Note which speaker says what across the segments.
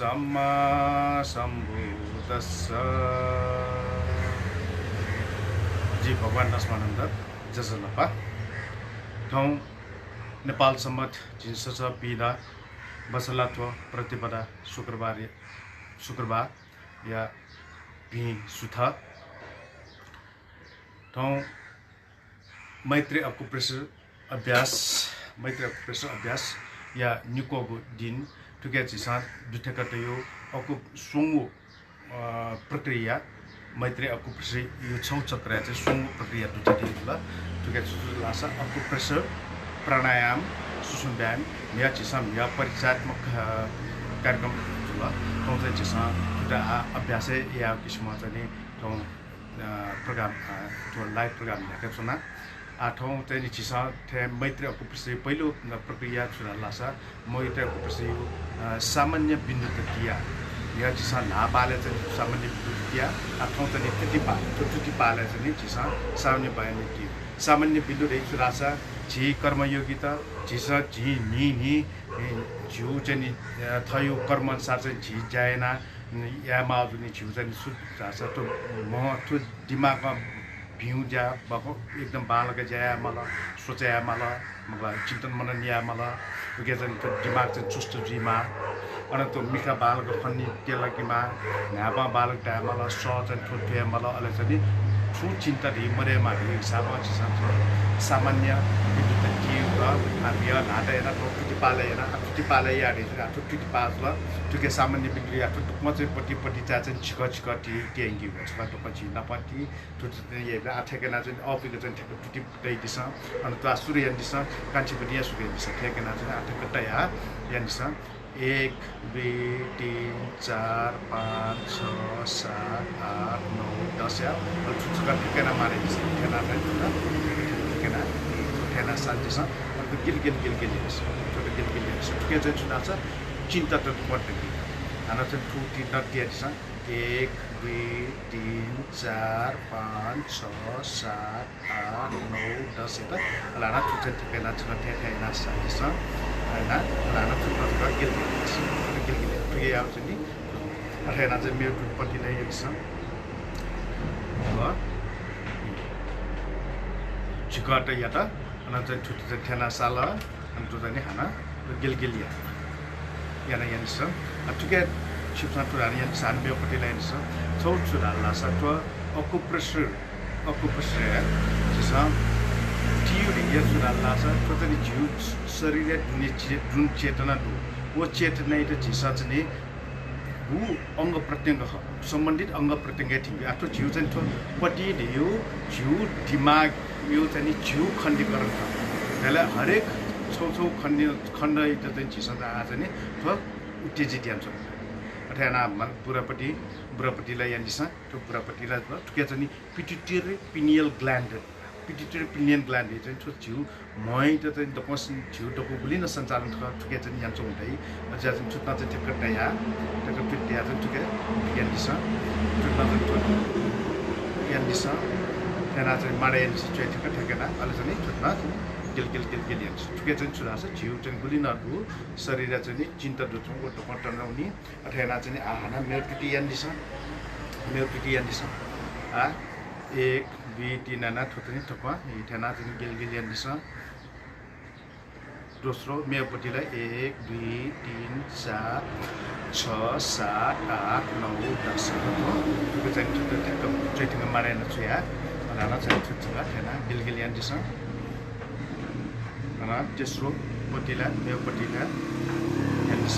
Speaker 1: सम्मा सम्बुद्धस्स जी भगवान नस्मानन्द जसलपा ठाउँ नेपाल सम्मत झिन्सछ पिदा बसलात्व प्रतिपदा शुक्रबार या भि सुथ ठाउँ मैत्रेय अकुप्रेसर अभ्यास या निकोगो दिन टुके चिसा दुठेकट यो अकु सुंगु प्रक्रिया मैत्रेय अकुप्रेसर यो छौ चक्र चाहिँ सुंगु प्रक्रिया दुटे ल टुके लासा अकुप्रेसर प्राणायाम सुसुम व्यायाम या चिसा या परिचयात्मक कार्यक्रम ल ठाउँ चाहिँ चिसा दुटा अभ्यास या किसिम चाहिँ ठाउँ प्रोग्राम त्यो लाइभ प्रोग्राम ल्याएको छुना आठौँ चाहिँ चिसा मैत्रेय अकुप्रेसर पहिलो प्रक्रिया छुना लासा मैत्रेय अकुप्रेसर सामान्य बिन्दु दिया या चिसा लापाले चाहिँ सामान्य बिन्दु दिया आठौँ चाहिँ त्यति पाले चाहिँ चिसा सामान्य बयान दियो सामान्य बिन्दु रहेछ रासा झी कर्मयोगिता झिसा झी नि झिउ चाहिँ थयो कर्म अनुसार चाहिँ झी जाएन या माजुनी झिउ चाहिँ सुध रासा त्यो म त्यो दिमागमा भ्यू जा एकदम बालक जाया मला सोचाया मला मलाई चिन्तन मनन या मला के चाहिँ त्यो दिमाग चाहिँ चुस्त जीमा अनि त्यो मिठा बालक खन्नी तेलकीमा न्यापा बालक डाया मला स चाहिँ ठोट्या मला अहिले चाहिँ ठु चिन्ता ढि मरेमा हिसाबमा सामान्य विद्युत जीव र हामी नाटा हेर टुटी पाले हेर टुटी पाले या टुटी पास ल टुके सामान्य बिन्दु या टुकमा चाहिँ पट्टि चाहिँ छिक टी टेङ्गी हुन्छ पछि नपट्टि टुटी ये आठेकेना चाहिँ अपिको चाहिँ ठेक टुटी दैदिस अनि त्यो सूर्य दिस कान्छी पनि या सूर्य दिस ठेकेना चाहिँ आठेकटा या दिस 1 2 3 4 5 6 7 8 9 10 या छुचुका ठेकेना मारे दिस ठेकेना ठेकेना ठेकेना सान्दिस अनि गिल दिस छोटो गिल दिस के चाहिँ छुना छ चिन्ता त पर्दैन हाना चाहिँ टुटी Nadia this 1 2 3 4 5 6 7 8 9 10 eta lana tuja tikena chuna thena sanis हैन lana tuja गिल प्रिय आउँछ नि अथेना चाहिँ मेरो टुटपट्टि नै एक छ ल चिकट या त अनि चाहिँ टुटी चाहिँ थेना साल अनि तुजा नि हाना गिल या यानी छ अटुके छिप्सा टुरानी यानी सान मेपट्टि लाइन छ छौ छुरा लासा त अकुप्रेसर जिसा थियोरी या छुरा लासा त चाहिँ जिउ शरीर जुन चेतना दु वो चेतना त जिसा चाहिँ हु अंग प्रत्यंग सम्बन्धित अंग प्रत्यंग थिङ आठो जिउ चाहिँ त पट्टि दियो जिउ दिमाग यो चाहिँ जिउ खण्डीकरण छ त्यसलाई हरेक छौ खण्ड त चाहिँ जिसा आज नि त उत्तेजित यान्छ अथाना बुढापट्टिलाई यानिस त्यो बुढापट्टिलाई टुके चाहिँ पिट्युटरी पिनियल ग्ल्यान्ड चाहिँ त्यो झिउ मै त चाहिँ दपस झिउ डको बुलिन सञ्चालन टुके चाहिँ यान्छ हुँदै अझ चाहिँ छुट्न चाहिँ ठेक्क या ठेक्क पिट्या चाहिँ टुके यानिस छुट्न चाहिँ यानिस त्यहाँ चाहिँ माडा यानिस ठेक्क ठेकेना अहिले चाहिँ छुट्न गिल यान्छ टुके चाहिँ छुरा छ झिउ चाहिँ बुलिनहरु शरीर चाहिँ चिन्ता दुछौँ डको टनाउने अथवा चाहिँ आहाना मेरो पिटी यानिस आ 1 2 3 आना थोतनी थपा इथेना चाहिँ गिल यानिस दोस्रो मेपट्टिलाई 1 2 3 4 6 7 8 9 10 त्यो चाहिँ ठ्याक्क ट्रेटिङ मारेन छु या अनाना चाहिँ छुट्छा थेना गिल यानिस अना तेस्रो पट्टिलाई मेपट्टिलाई यानिस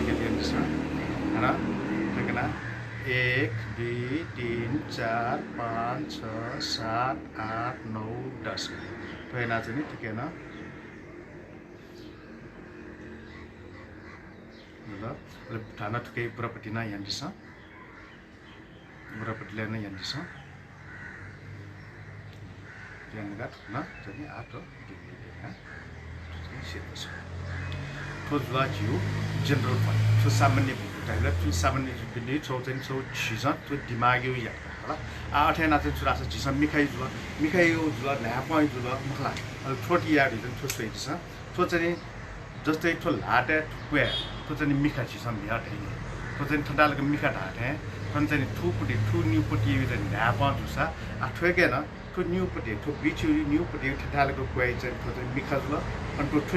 Speaker 1: गिल यानिस अना ठेकना 1 2 3 4 5 6 7 8 9 10 पहिला चाहिँ ठिकेन ल थाना ठुकै बुढापट्टि नै यान्दिस बुढापट्टिले नै यान्दिस यान्दिगा न चाहिँ आठो ठोज्ला जिउ जनरल पनि त्यो सामान्य बिन्दु त्यो सामान्य बिन्दु छौ चाहिँ छौ छिसा त्यो दिमागी या होला आठेना चाहिँ छुरास छिसा मिखाइ जुल न्यापाइ जुल मखला ठोटी या दिन्छ ठोस्दै छ त्यो चाहिँ जस्तै ठो लाटे ठुक्वे ठो चाहिँ मिखा चिसम भियाट हैन ठो चाहिँ ठण्डालको मिखा ढाटे ठन चाहिँ ठुपटी ठु न्युपटी चाहिँ ढापा जुसा आ ठोके न ठु न्युपटी ठु बिछु न्युपटी ठण्डालको क्वे चाहिँ ठो चाहिँ मिखा जुल अनि ठु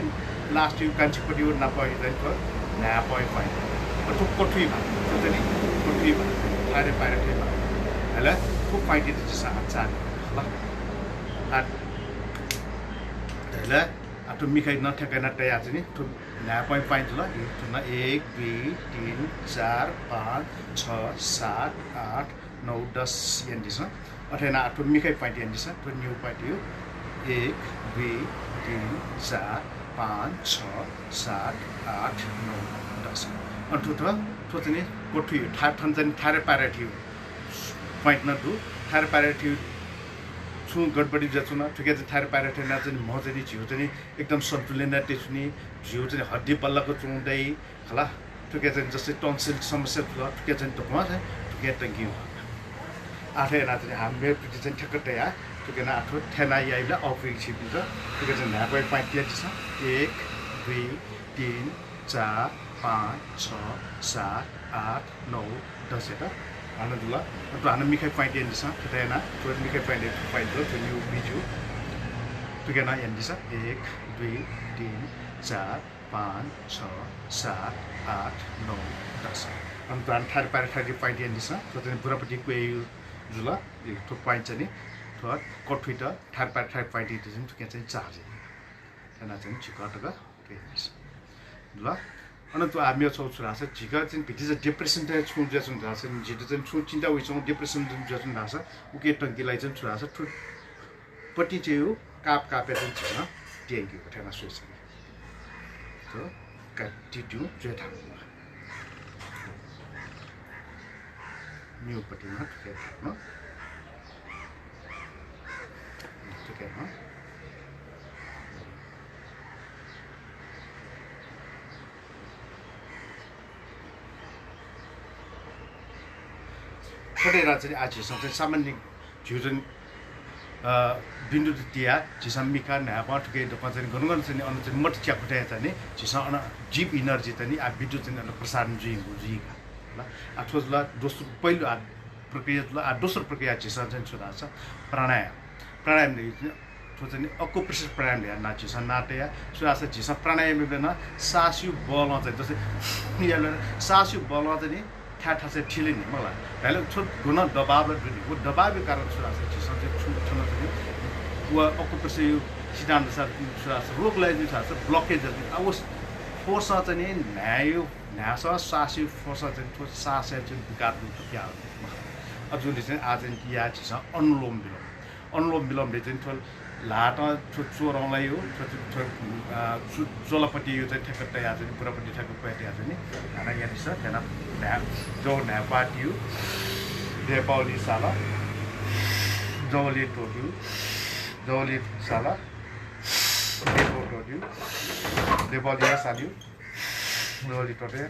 Speaker 1: लास्ट यु कान्छपटी नपाइ चाहिँ ठो ढापा पाइ ठु कोठी भा ठो चाहिँ कोठी भा थारे पारे ठे भा हैला ठु पाइटी चाहिँ साचा ल आ हैला तो मिखाइ नठेकै नटै आज नि तो ना पॉइंट पाइन्छ ल यो न 1 2 3 4 5 6 7 8 9 10 एन्डिस अथेना तो मिखाइ पाइन्छ एन्डिस तो न्यू पाइन्छ यो 1 2 3 4 5 6 7 8 9 10 अन्टु तो चाहिँ कोठी थार थन चाहिँ थारे पारेथि पाइન્ટ न दु थारे पारेथि छु गडबडी जछु न ठिकै चाहिँ थार पाएर थिएन चाहिँ म चाहिँ झिउ चाहिँ एकदम सन्तुलन टेस्नी झिउ चाहिँ हड्डी पल्लाको चुउँदै होला ठिकै चाहिँ जस्तै टन्सिल समस्या छ ठिकै चाहिँ टकमा चाहिँ ठिकै टङ्की आठै ना चाहिँ हाम्रो पिटी चाहिँ ठक्कै या ठिकै न आठो ठेना याइला अफिक छिपिन्छ ठिकै चाहिँ नापै पाइन्छ छ 1 2 3 4 5 6 7 8 9 10 eta Anadula, Prana Mika find in the sun, Katana, to Mika find it, find out when you biju. Together, and this 1, 2, 3, 4, 5, 6, 7, 8, 9, 10. And Plan Third Parathati find in the sun, so then Burapati Quay Zula, to find Jenny, to a code Twitter, Third Parathati find it to get in charge. And I think Chicago, Zula. अनन्तु हामी सोच्छु राछ जिगा चाहिँ भित्र चाहिँ depression चाहिँ छु Jason राछ जितो चाहिँ छु चिन्ता उइसँग डिप्रेसन जसन राछ उके टंकीलाई चाहिँ छु राछ पट्टी चाहिँ हो काप कापे चाहिँ छैन ट्याङ्की उठाउन सोच्छ तो कटिट्यु जेठा न्यू पट्टीमा ठिकै थाक्नु ठिकै हो छोटे राज्य आज चाहिँ सामान्य झुजन बिन्दु दिया जिसम मिका नापा ठुके त पनि गनगन चाहिँ अन चाहिँ मट च्याकुटे चाहिँ जिसम अन जीव एनर्जी चाहिँ आ विद्युत चाहिँ प्रसारण जुइ ल आठोजला दोस्रो पहिलो प्रक्रिया ल दोस्रो प्रक्रिया जिसम चाहिँ सुरा छ प्राणायाम ले चाहिँ अकुप्रेसर प्राणायाम ले ना जिसम नाटया सुरा छ जिसम प्राणायाम ले न सासु बल चाहिँ जस्तै याले सासु बल चाहिँ ठाठा चाहिँ ठिले नि मलाई हैले छोट गुण दबावले जुनि वो दबावको कारण सुरा छ जिसम चाहिँ छुन चाहिँ वो अकुप्रेसर सिद्धान्त सुरा छ रोगलाई चाहिँ छ ब्लकेज अब फोर्स चाहिँ न्यायो न्यास सासु फोर्स चाहिँ थो सास चाहिँ गाड्नु त क्या हो जुन चाहिँ आज या छ अनुलोम विलोमले चाहिँ थो लाटा चोराउलाई हो चोलापट्टि यो चाहिँ ठेक्क तयार चाहिँ पुरापट्टि ठेक्क प्याटिया चाहिँ नि खाना यहाँ छ त्यहाँ जो नेपाटी हो नेपाली साला जौली टोट्यो जौली साला नेपाल टोट्यो नेपाली साल्यो जौली टोटे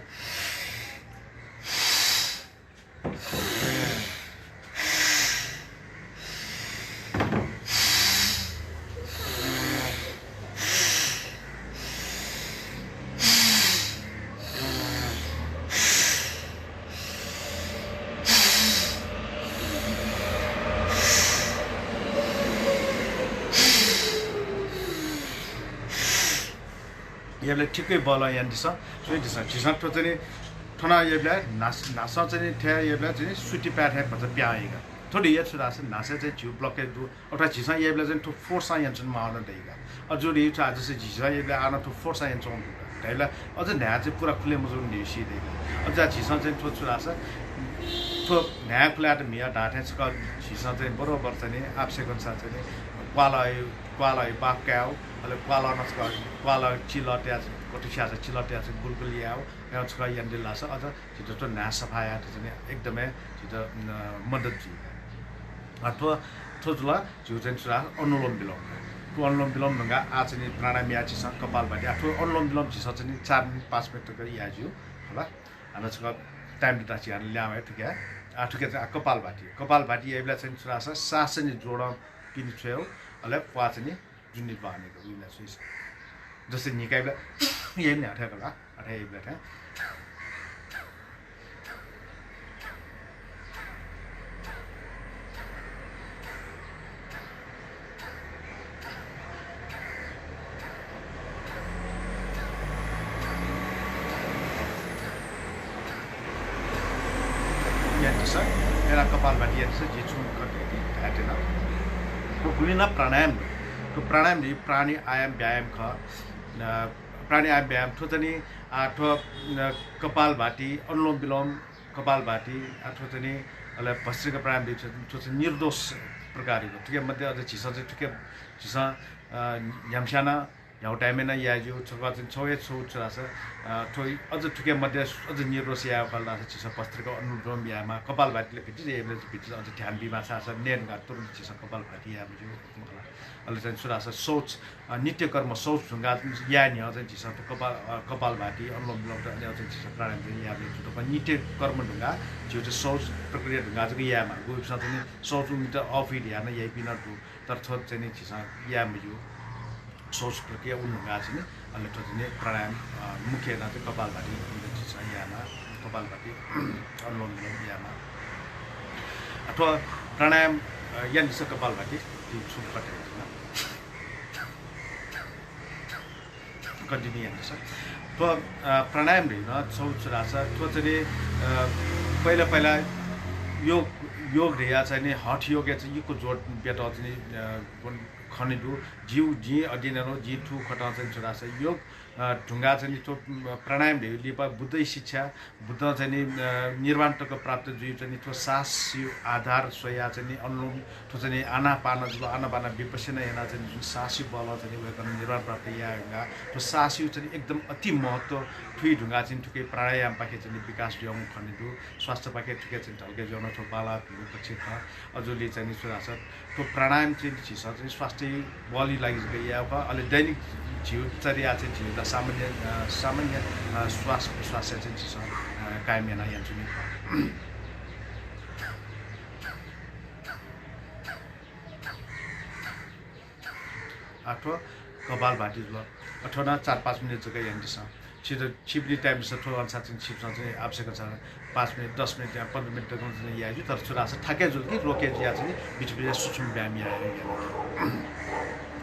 Speaker 1: यसले ठिकै बल यहाँ दिन्छ सो दिन्छ झिसा तो चाहिँ ठना यसले नासा चाहिँ ठ्या यसले चाहिँ सुटी प्याट है भन्छ प्याएगा थोड़ी ये सुरा से नासा चाहिँ जिउ ब्लकेज दु अथवा झिसा यसले चाहिँ तो फोर्स यहाँ चाहिँ मार्न देगा अझ यो चाहिँ आज चाहिँ झिसा यसले आन तो फोर्स यहाँ चाहिँ हैला अझ न्या चाहिँ पुरा खुले मजुन निसी देगा अझ झिसा चाहिँ तो सुरा से तो न्या खुला त मिया डाटे छ झिसा चाहिँ बरोबर चाहिँ आपसेकन साथ चाहिँ क्वाला बाक्याउ अले क्वाला नस्का क्वाला चिलट्या कोटिसा चिलट्या गुलगुलिया यहाँ छ यन्दिला छ अझ छिटो त ना सफाया त चाहिँ एकदमै छिटो मद्दत जी अथवा थोजला जिउ चाहिँ सुरा अनुलोम विलोम नगा आज नि प्राणायाम या छ कपालभाती अथवा अनुलोम विलोम छ चाहिँ 4 मिनेट 5 मिनेट गरी याजु होला हाम्रो छ टाइम दिता छ हामीले ल्यामे ठिकै ठिकै चाहिँ कपालभाती यसले चाहिँ सुरा सास नि जोड पिनि छ्यो अले क्वा चाहिँ जुनिट भनेको उइला सुइस जस्तै निकाइला यही नै अठाइला अठाइ बेटा era kapal bati yang se jitu kate di hate na to gulina pranayam to pranayam di prani ayam vyayam kha prani ayam vyayam to tani to kapal bati anulom bilom kapal bati to tani ala bhastrika pranayam di to nirdos prakari ko to ke madhya aja chisa to ke chisa yamshana एउटा टाइममा याजु छगा चाहिँ छौए छौ छरास थोइ अझ ठुके मध्ये अझ निर्रोस या फल्ला छ पस्त्रको अनुरोम यामा कपाल भातीले भित्र एबले भित्र अझ ध्यान बिमा छ नेन गा तुरु छ कपाल भाती या मजु मलाई अले चाहिँ सुरास सोच नित्य कर्म सोच ढुंगा या नि अझ छ कपाल भाती अनुलोम विलोम अनि अझ छ प्राणायाम या मजु त नित्य कर्म ढुंगा जो चाहिँ सोच प्रक्रिया ढुंगा चाहिँ यामा गयो छ चाहिँ सोच मिट अफ इट या न यही बिना दु तर छ चाहिँ छ या मजु सोच प्रक्रिया उन्नुगा चाहिँ अनि ठोजने प्राणायाम मुख्य ना चाहिँ कपाल भाती छ यामा कपाल भाती अनुलोम विलोम यामा अथवा प्राणायाम यान छ कपाल भाती त्यो सुन कटे कन्टिन्यू यान छ तो प्राणायाम हैन छौचरा छ तो चाहिँ पहिला योग ढेया चाहिँ नि हठ योग चाहिँ यको जोड बेटा चाहिँ खनिदु जीव जी अदिनरो जी ठु खटा चाहिँ छोरा छ योग ढुंगा चाहिँ तो प्राणायाम लिपा बुद्धै शिक्षा बुद्ध चाहिँ निर्वाण तक प्राप्त जीव चाहिँ तो सास आधार सोया चाहिँ अनुलोम तो चाहिँ आनापान जो आनापान विपස්සना हेना चाहिँ जुन सासी बल चाहिँ उयो निर्वाण प्राप्त यागा तो सासी चाहिँ एकदम अति महत्व ठुई ढुंगा चाहिँ ठुके प्राणायाम पाके चाहिँ विकास योग खनिदु स्वास्थ्य पाके ठुके चाहिँ ढल्के जन छ बाला पछि छ अजुले चाहिँ छोरा छ तो प्राणायाम चाहिँ छ चाहिँ स्वास्थ्य बलि लागि याका अलि दैनिक जीवचर्या चाहिँ जीवदा सामान्य श्वास प्रश्वास चाहिँ छ कायम याना यान्छु नि अथवा कपाल भाती ल अथवा 4-5 मिनट जग्गा यान्दिस छिटो छिप्ने टाइम छ थोर अनुसार चाहिँ छिप्न चाहिँ आवश्यक छ 5 मिनट 10 मिनट या 15 मिनट तक चाहिँ याजु तर छोरा छ ठ्याक्कै जुल कि रोके या चाहिँ बिच सूक्ष्म व्यायाम या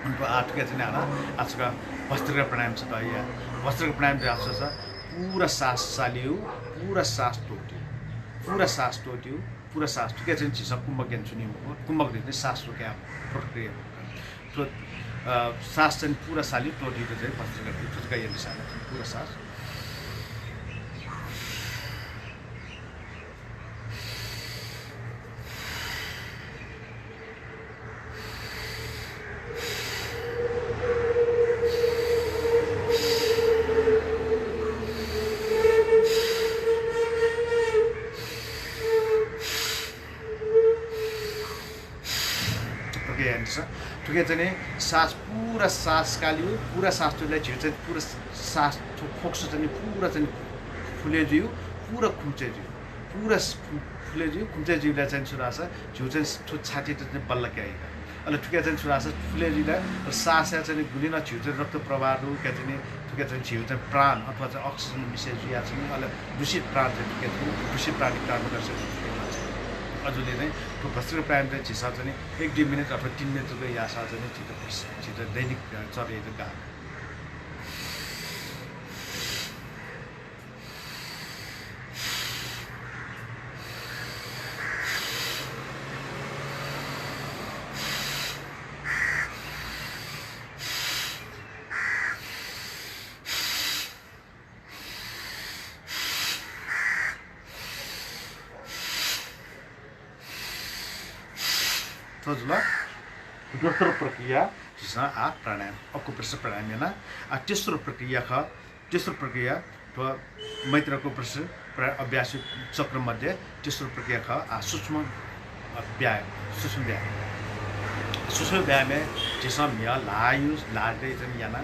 Speaker 1: उनको 8 के चाहिँ आना आजका वस्त्रका प्राणायाम छ त या वस्त्रका प्राणायाम चाहिँ आवश्यक छ पूरा सास चालियो पूरा सास टोट्यो पूरा सास के चाहिँ छ कुम्भक ज्ञान सुनियो कुम्भक दिने सास रोक्या प्रक्रिया तो सास चाहिँ पूरा साली टोटियो चाहिँ वस्त्रका यान्दिस पूरा सास ठुके चाहिँ सास पूरा सास कालियो पूरा सास टोले झिउ चाहिँ पूरा सास फोक्स चाहिँ पूरा चाहिँ फुलेजियो पूरा खुम्चेजियो पूरा फुलेजियो खुम्चेजियोलाई चाहिँ छोरा छ झिउ चाहिँ छाती चाहिँ बल्ल क्याइदा अहिले ठुके चाहिँ छोरा छ फुलेजियोलाई सास चाहिँ गुलिन झिउ चाहिँ रक्त प्रवाहहरू क्या चाहिँ ठुके चाहिँ झिउ चाहिँ प्राण अथवा चाहिँ अक्सिजन विशेष या चाहिँ अहिले दूषित प्राण चाहिँ ठुके चाहिँ दूषित प्राणी कार्बन डाइअक्साइड अझले नै त्यो भस्त्रिका प्राणायाम चाहिँ छिसा चाहिँ 1-2 मिनट अथवा 3 मिनट जस्तो यासा चाहिँ छिटो दैनिक चर्या चाहिँ गा दोस्रो प्रक्रिया जिसमा प्राणायाम Acupressure प्राणायाम याना तेस्रो प्रक्रिया तो मैत्रेय Acupressure अभ्यास चक्र मध्ये तेस्रो प्रक्रिया सूक्ष्म व्यायाम जिसमा मिया लायुस लाडे चाहिँ याना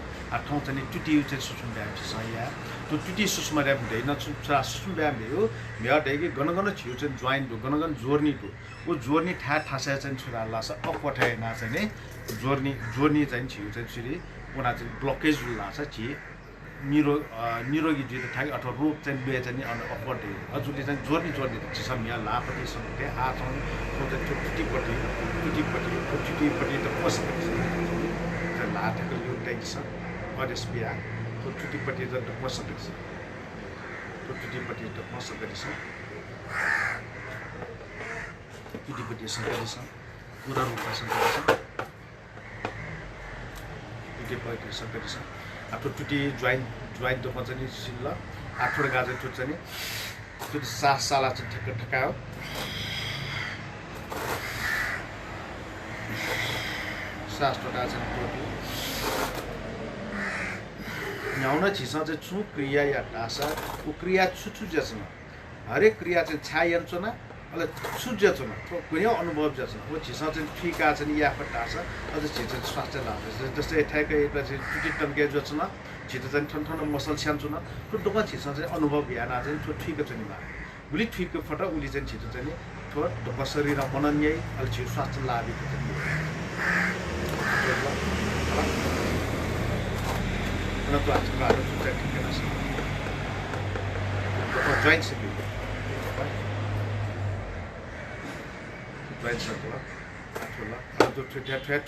Speaker 1: ठाउँ चाहिँ टुटियो चाहिँ सूक्ष्म व्यायाम जिसमा या तो टुटी सूक्ष्म व्यायामदैन सूक्ष्म व्यायाम हो मिया डेगी गनगन छिउ चाहिँ जोइन दु गनगन जोर्नी दु वो जोर्नी ठासा चाहिँ छुरा लास अपठाए ना चाहिँ जोर्नी चाहिँ छिउ चाहिँ छिरी उना चाहिँ ब्लकेज लास छि निरोगी जित थाई अथवा रोग चाहिँ बे चाहिँ अपवर्ड अजुले चाहिँ जोड्ने चिसम या लापट्टि सङ्गे आसँग टुटीपट्टि त पसपट्टि लाटेको यो टाइप छ अरेस बिहा टुटीपट्टि त पसपट्टि छ टुटीपट्टि त पसपट्टि छ टुटीपट्टि सङ्गति छ पुरा रूपमा सङ्गति छ टुटीपट्टि सङ्गति छ आफ्नो टुटी ज्वाइन्ट दुःख चाहिँ नि सिल्ल आठवटा गाजर टुट्छ नि त्यो साला चाहिँ ठक्कायो सासवटा चाहिँ टोट्यो न्याउन छिसा चाहिँ छु क्रिया या टासा ऊ क्रिया छु जसन हरेक क्रिया चाहिँ छायन चुना अले छु जसन कुनै अनुभव जसन वो छिसा चाहिँ ठिका चाहिँ या टासा अझ छिसा स्वास्थ्य लाग्छ जस्तै ठ्याक्कै एउटा चाहिँ टुटी टन्के जसन छिटो चाहिँ ठन मसल छ्यान्छु न त्यो दोका छिसा चाहिँ अनुभव भ्यान चाहिँ त्यो ठिक छ नि उली ठिकको फटा उली चाहिँ छिटो चाहिँ नि थोर दोका शरीर मनन्यै अलि छिटो स्वास्थ्य लागेको चाहिँ न तो आज का आदत सुधार ठीक है ना सर तो ज्वाइन से भी ज्वाइन से तो थोड़ा अब तो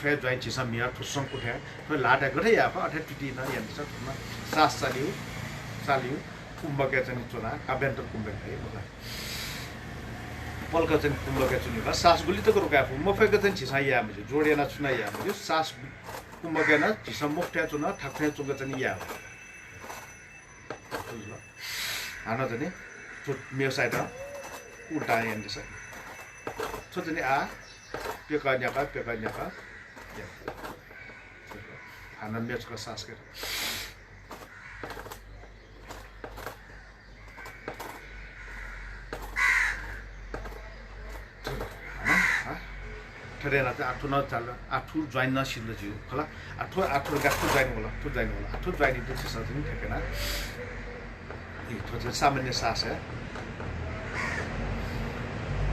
Speaker 1: ठे ज्वाइन चीज़ हम यार थोड़ा संग उठे तो लाटा करे या पर अठे टूटी ना यानी सर थोड़ा सास सालियो कुंभ के चने चुना काबेंटर कुंभ के बोला पल का चने कुंभ के चुनी बस सास गुली तो करो क्या मुफ्त के चने चीज़ या मुझे जोड़े ना चुना या मुझे सास कुंभकेना चिसा मुख्य चुना ठाकठे चुका चाहिँ या हाना चाहिँ तो मेरो साइड उल्टा यानी सर तो चाहिँ आ पेकान्या का हाना मेरो का सास कर ठरेना चाहिँ आठो नचाल्दा आठो ज्वाइन नसिल्दा जिउ होला आठो गाठो ज्वाइन होला आठो ज्वाइन इन्टु चाहिँ चाहिँ ठेकेन त्यो चाहिँ सामान्य सास है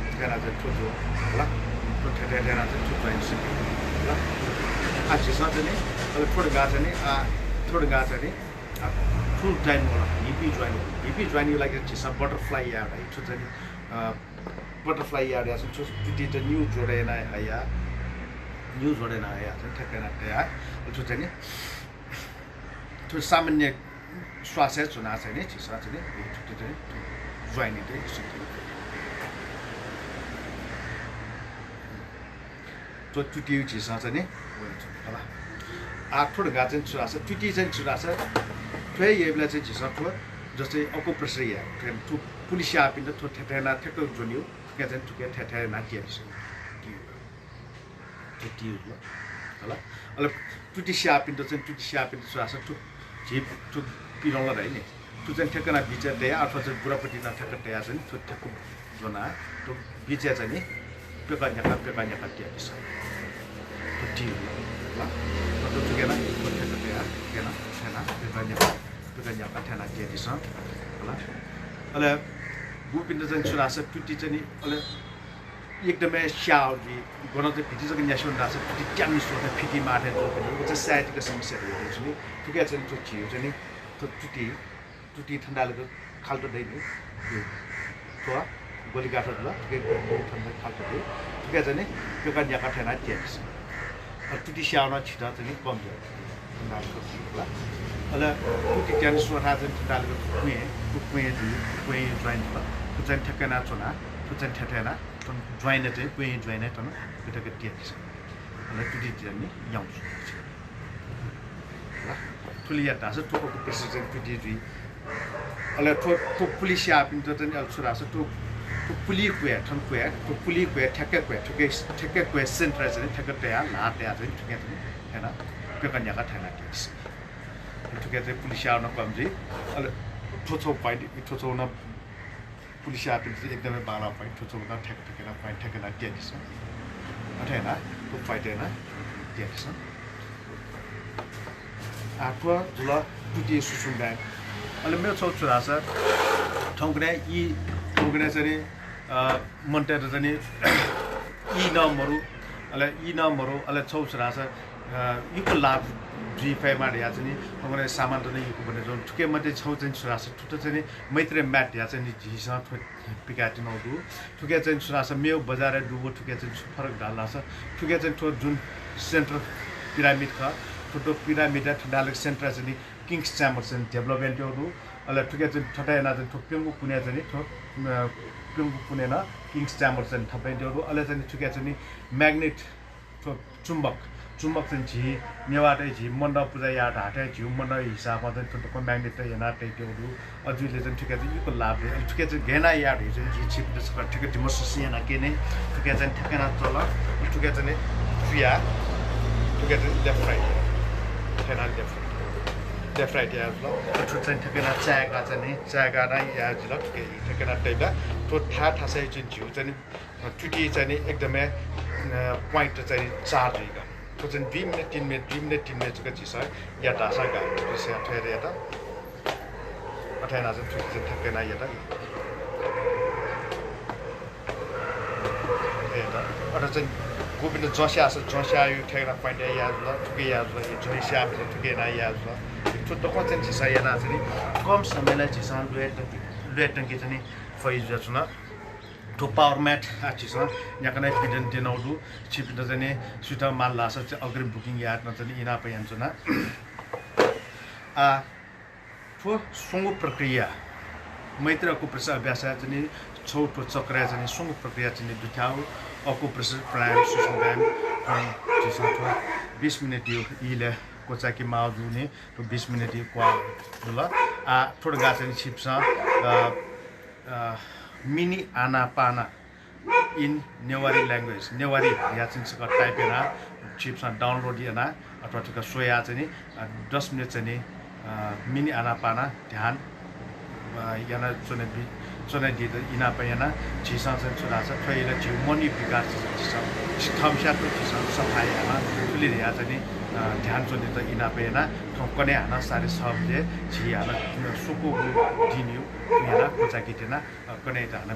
Speaker 1: ठेकेना चाहिँ ठुलो होला त्यो ठेकेना चाहिँ ठुलो ज्वाइन सिक्यो होला आज चाहिँ नि अब थोडो गा चाहिँ नि थोडो गा चाहिँ नि फुल ज्वाइन होला हिपी ज्वाइन यो लागि चिसा बटरफ्लाई या है त्यो चाहिँ बटरफ्लाई याद या जो टुटी त न्यू जोडेन आया चाहिँ ठेकेना आया त्यो चाहिँ त्यो सामान्य श्वास चुना चाहिँ नि चिसा चाहिँ नि टुटी चाहिँ ज्वाइन चाहिँ त्यो टुटी चिसा चाहिँ नि होला आठवटा गा चाहिँ चुरा छ टुटी चाहिँ चुरा छ त्यो यही बेला चाहिँ चिसा थियो जस्तै अकुप्रेसर या त्यो पुलिस आपिन त ठेकेना ठेक्क जोनियो क्या चाहिँ टुके ठेठे नाटिया टुटी होला अलि टुटी स्यापिन त चाहिँ टुटी स्यापिन सुरास टु झिप टु पिरौला रहे नि टु चाहिँ ठेक्कना बिचा दया अथवा चाहिँ बुढापट्टि न ठेक्क दया चाहिँ त्यो ठेक्क जोना त्यो बिचा चाहिँ नि पेकान्या टिया छ टुटी होला त्यो टुकेन ठेक्क दया केना छैन पेकान्या ठेना टिया छ होला अले गुपिन्द चाहिँ सुरास टुटी चाहिँ नि अलि एकदमै स्याउली गर्न चाहिँ फिटी चाहिँ न्यासनल रास फिटी ट्याम्नी सोध्ने फिटी मार्ने जो पनि वो चाहिँ साइडको समस्याहरू हेर्छु नि टुक्या चाहिँ त्यो छियो चाहिँ नि त्यो टुटी ठन्डालेको खाल्टो दै नि त्यो गोली गाठो ल ठन्डा खाल्टो दै टुक्या चाहिँ नि त्यो का न्याका ठेना ट्याक्स टुटी स्याउन छिटा चाहिँ नि कम थियो ठन्डालेको होला अले टुटी ट्याम्नी सोधा चाहिँ ठन्डालेको कुए ज्वाइन ल त्यो चाहिँ ठेकेना चुना त्यो चाहिँ ठेठेना ज्वाइन चाहिँ कुए ज्वाइन त त्यो ट्याक्स अले टुटी चाहिँ याउँछ ल ठुलिया टास टोको प्रेसर चाहिँ टुटी जुई अले तो पुलिस आपिन त चाहिँ अल सुरास तो पुली कुए ठन कुए तो पुली कुए ठेक्के कुए सेन्टर चाहिँ ठेक्के तया लाट्या चाहिँ ठेक्के हैन पेकन्या का ठेना ट्याक्स ठेक्के चाहिँ पुलिस आउन कमजी अले ठोछो पाइट ठोछो न पुलिस आपिन चाहिँ एकदमै बाला पाइट ठोछो न ठेक्केना पाइट ठेक्केना ट्याक्स अथेना तो पाइट हैन ट्याक्स आठवा जुला टुटी सुसुम ब्याग अहिले मेरो छौ छोरा छ ठौकने चाहिँ मन्टेर चाहिँ यी नामहरू अहिले छौ छोरा छ यो लाभ G5 मा या चाहिँ नि सामान त नै यो भने जुन ठुके मध्ये छौ चाहिँ सुरास ठुटो चाहिँ मैत्रे म्याट या चाहिँ नि झिसा पिकाटी नौदु ठुके चाहिँ सुरास मेउ बजार डुबो ठुके चाहिँ फरक डाल्ला छ ठुके चाहिँ ठो जुन सेन्टर पिरामिड ख ठुटो पिरामिड ठडाले सेन्टर चाहिँ नि किङ्स च्याम्बर चाहिँ डेभलपमेन्ट हो अले ठुके चाहिँ ठटायना चाहिँ ठोक्यङको कुने चाहिँ नि ठोक्यङको कुने न किङ्स च्याम्बर चाहिँ थपै दियो अले चाहिँ ठुके चाहिँ नि म्याग्नेट चुम्बक चाहिँ झि नेवाटै झि मण्ड पूजा या ढाटे झिउ मण्ड हिसाबमा चाहिँ ठुटो म्याग्नेट याना टेक्योहरू अजुले चाहिँ ठुके चाहिँ यो लाभ ठुके चाहिँ घेना याड चाहिँ झि छिप ठुके डिमोसस याना के नै ठुके चाहिँ ठेकेना चल ठुके चाहिँ फिया ठुके चाहिँ लेफ्ट राइट ठेना लेफ्ट राइट या ल ठुके चाहिँ ठेकेना चागा चाहिँ चागा नै या ल ठेकेना टेबा ठो थासै चाहिँ झिउ चाहिँ टुटी चाहिँ एकदमै पोइन्ट चाहिँ चार्ज हैगा तो चाहिँ 2 मिनेट 3 मिनेट चाहिँ चिसा या ढासा गा चिसा ठेर या त अठाना चाहिँ ठुके ठेकेना या त अरे चाहिँ गोबिन जस्या यो ठेकेना पोइन्ट या ल ठुके या ल जस्या ठुके ना या ल तो दखो चाहिँ चिसा या ना चाहिँ कम समयलाई चिसा लुएटंकी चाहिँ फैज जसना तो पावर म्याट आछिस यहाँ कनै पिडन दिनौदु छिपिन चाहिँ सुटा माल लास चाहिँ अग्रिम बुकिङ याद न चाहिँ इना पयान्छना ठो सुंगु प्रक्रिया मैत्र अकुप्रेसर अभ्यास चाहिँ छौटो चक्र चाहिँ सुंगु प्रक्रिया चाहिँ दुठाउ अकुप्रेसर प्राणायाम सुसुगाम जिसो 20 मिनेट यो इले कोचाकी माउजु ने तो 20 मिनेट यो क्वा ल थोडा गा चाहिँ छिप्स मिनी आनापाना इन नेवारी ल्याङ्ग्वेज नेवारी या चाहिँ टाइप हेर्न चिप्समा डाउनलोड हेर्न अथवा ठुका सोया चाहिँ 10 मिनट चाहिँ मिनी आनापाना ध्यान याना चुने दिँदा इना पाएन चिसा चाहिँ चुनाछ थैले जिउ मनी विकास थम्स्या तो चिसा सफाई हाना तुली या चाहिँ ध्यान चुने त इना पाएन ठोक्कने हाना सारे सबले छि हाना सुको दिन्यु याना कोचाकी थिएन कनै त हाना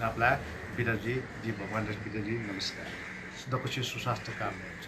Speaker 1: नाप्ला बिराजी जी भगवान बिराजी नमस्कार दक्ष सुस्वास्थ्य कामना हुन्छ